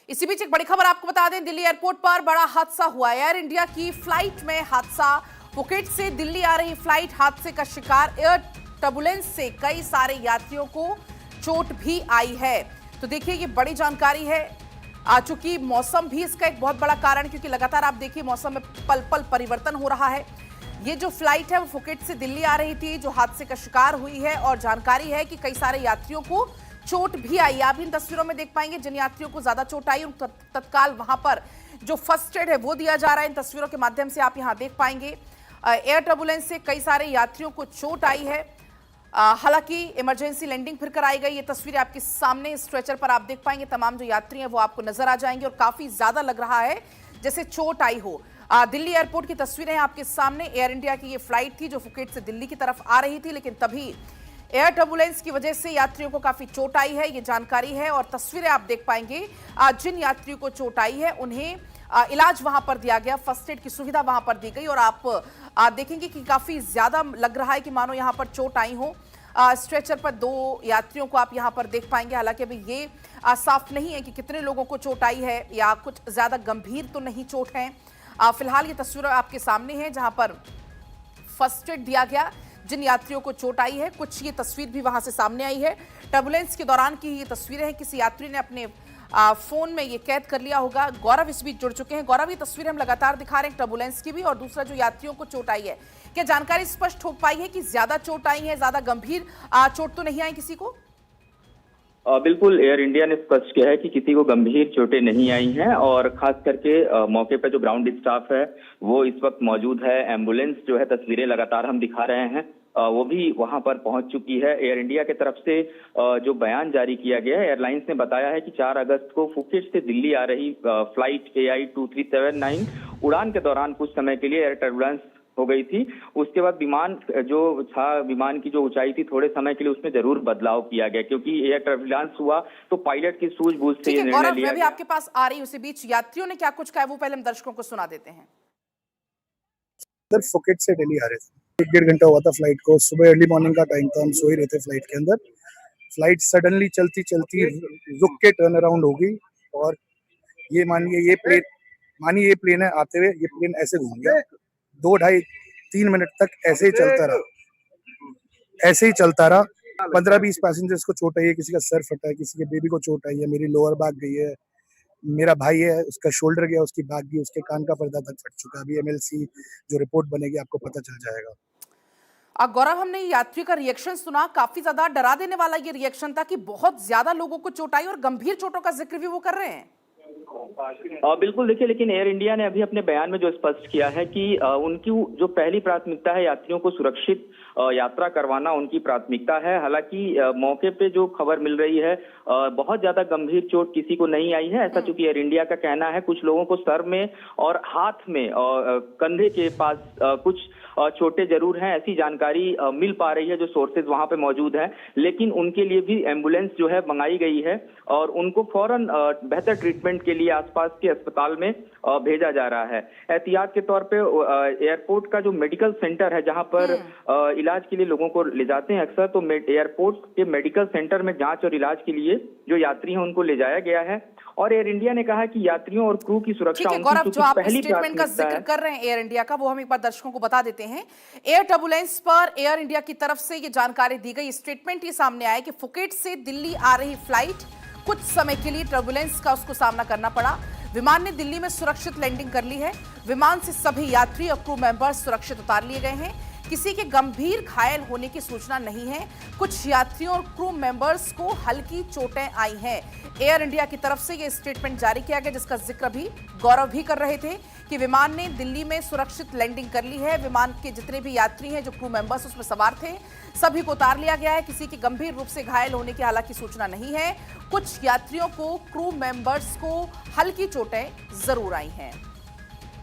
इसी बीच एक बड़ी खबर आपको बता दें, दिल्ली एयरपोर्ट पर बड़ा हादसा हुआ। एयर इंडिया की फ्लाइट में हादसा। फुकेट से दिल्ली आ रही फ्लाइट हादसे का शिकार। एयर टर्बुलेंस से कई सारे यात्रियों को चोट भी आई है। तो देखिए, ये बड़ी जानकारी है। चूंकि मौसम भी इसका एक बहुत बड़ा कारण, क्योंकि लगातार आप देखिए मौसम में पल पल परिवर्तन हो रहा है। ये जो फ्लाइट है वो फुकेट से दिल्ली आ रही थी, जो हादसे का शिकार हुई है, और जानकारी है कि कई सारे यात्रियों को चोट भी आई। आप इन तस्वीरों में देख पाएंगे जिन यात्रियों को ज्यादा चोट आई, तत्काल वहां पर जो फर्स्ट एड है वो दिया जा रहा है। इन तस्वीरों के माध्यम से आप यहां देख पाएंगे एयर टर्बुलेंस से कई सारे यात्रियों को चोट आई है। हालांकि इमरजेंसी लैंडिंग फिर कराई गई। ये तस्वीरें आपके सामने स्ट्रेचर पर आप देख पाएंगे। तमाम जो यात्री हैं वो आपको नजर आ जाएंगे और काफी ज्यादा लग रहा है जैसे चोट आई हो। दिल्ली एयरपोर्ट की तस्वीरें आपके सामने। एयर इंडिया की ये फ्लाइट थी जो फुकेट से दिल्ली की तरफ आ रही थी, लेकिन तभी एयर टर्बुलेंस की वजह से यात्रियों को काफी चोट आई है, ये जानकारी है। और तस्वीरें आप देख पाएंगे, जिन यात्रियों को चोट आई है उन्हें इलाज वहां पर दिया गया, फर्स्ट एड की सुविधा वहां पर दी गई। और आप देखेंगे कि काफी ज्यादा लग रहा है कि मानो यहां पर चोट आई हो। स्ट्रेचर पर 2 यात्रियों को आप यहां पर देख पाएंगे। हालांकि अभी ये साफ नहीं है कि कितने लोगों को चोट आई है या कुछ ज्यादा गंभीर तो नहीं चोट है। फिलहाल ये तस्वीरें आपके सामने हैं जहां पर फर्स्ट एड दिया गया जिन यात्रियों को चोट आई है। कुछ ये तस्वीर भी वहां से सामने आई है। टर्बुलेंस के दौरान की ये तस्वीरें हैं। किसी यात्री ने अपने फोन में ये कैद कर लिया होगा। गौरव इस बीच जुड़ चुके हैं। गौरव, ये तस्वीरें हम लगातार दिखा रहे हैं टर्बुलेंस की भी, और दूसरा जो यात्रियों को चोट आई है, क्या जानकारी स्पष्ट हो पाई है कि ज्यादा चोट आई है, ज्यादा गंभीर चोट तो नहीं आई किसी को? बिल्कुल, एयर इंडिया ने स्पष्ट किया है कि किसी को गंभीर चोटें नहीं आई हैं, और खास करके मौके पर जो ग्राउंड स्टाफ है वो इस वक्त मौजूद है। एम्बुलेंस जो है, तस्वीरें लगातार हम दिखा रहे हैं, वो भी वहां पर पहुंच चुकी है। एयर इंडिया की तरफ से जो बयान जारी किया गया है, एयरलाइंस ने बताया है कि 4 अगस्त को फुकेट से दिल्ली आ रही फ्लाइट AI 2379 उड़ान के दौरान कुछ समय के लिए एयर टर्बुलेंस हो गई थी। उसके बाद विमान जो था, विमान की जो ऊंचाई थी, थोड़े समय के लिए उसमें जरूर बदलाव किया गया, क्योंकि एयर टर्बुलेंस हुआ तो पायलट की सूझबूझ से ये निर्णय लिया। मैं भी आपके पास आ रही हूं। उसी बीच यात्रियों ने क्या कुछ कहा वो पहले हम दर्शकों को सुना देते हैं। फुकेट से दिल्ली आ रहे थे, 1-1.5 घंटा हुआ था फ्लाइट को। सुबह अर्ली मॉर्निंग का टाइम था, हम सो ही रहे थे फ्लाइट के अंदर। फ्लाइट सडनली चलती चलती रुक के टर्न अराउंड हो गई, और ये मानिए ये प्लेन है, आते हुए ये प्लेन ऐसे घूम गया। 2-2.5-3 मिनट तक ऐसे ही चलता रहा। 15-20 पैसेंजर्स को चोट आई है, किसी का सर फटा है, किसी के बेबी को चोट आई है, मेरी लोअर बैक गई है, मेरा भाई है उसका शोल्डर गया, उसकी बैक गई, उसके कान का पर्दा तक फट चुका है। अभी MLC जो रिपोर्ट बनेगी आपको पता चल जाएगा। गौरव, हमने यात्री का रिएक्शन सुना, काफी ज्यादा डरा देने वाला ये रिएक्शन था कि बहुत ज्यादा लोगों को चोट आई और गंभीर चोटों का जिक्र भी वो कर रहे हैं। बिल्कुल, देखिए, लेकिन एयर इंडिया ने अभी अपने बयान में जो स्पष्ट किया है कि उनकी जो पहली प्राथमिकता है यात्रियों को सुरक्षित यात्रा करवाना उनकी प्राथमिकता है। हालांकि मौके पे जो खबर मिल रही है, बहुत ज्यादा गंभीर चोट किसी को नहीं आई है, ऐसा चूंकि एयर इंडिया का कहना है। कुछ लोगों को सर में और हाथ में और कंधे के पास कुछ चोटें जरूर हैं, ऐसी जानकारी मिल पा रही है जो सोर्सेज वहां पे मौजूद है। लेकिन उनके लिए भी एम्बुलेंस जो है मंगाई गई है, और उनको फौरन बेहतर ट्रीटमेंट के लिए आसपास के अस्पताल में भेजा जा रहा है। एहतियात के तौर पे एयरपोर्ट का जो मेडिकल सेंटर है, जहां पर इलाज के लिए लोगों को ले जाते हैं अक्सर, तो एयरपोर्ट के मेडिकल सेंटर में जांच और इलाज के लिए जो यात्री हैं उनको ले जाया गया है। और एयर इंडिया ने कहा है कि यात्रियों और क्रू की सुरक्षा उनकी गौरव, जो आप पहली स्टेटमेंट का जिक्र कर रहे हैं एयर इंडिया का, वो हम एक बार दर्शकों को बता देते हैं। एयर टर्बुलेंस पर एयर इंडिया की तरफ से ये जानकारी दी गई, स्टेटमेंट ये सामने आया कि फुकेट से दिल्ली आ रही फ्लाइट कुछ समय के लिए टर्बुलेंस का उसको सामना करना पड़ा। विमान ने दिल्ली में सुरक्षित लैंडिंग कर ली है। विमान से सभी यात्री और क्रू मेंबर्स सुरक्षित उतार लिए गए हैं। किसी के गंभीर घायल होने की सूचना नहीं है। कुछ यात्रियों और क्रू मेंबर्स को हल्की चोटें आई हैं। एयर इंडिया की तरफ से यह स्टेटमेंट जारी किया गया, जिसका जिक्र भी गौरव भी कर रहे थे कि विमान ने दिल्ली में सुरक्षित लैंडिंग कर ली है। विमान के जितने भी यात्री हैं, जो क्रू मेंबर्स उसमें सवार थे, सभी को उतार लिया गया है। किसी की गंभीर रूप से घायल होने की हालांकि सूचना नहीं है। कुछ यात्रियों को, क्रू मेंबर्स को हल्की चोटें जरूर आई हैं।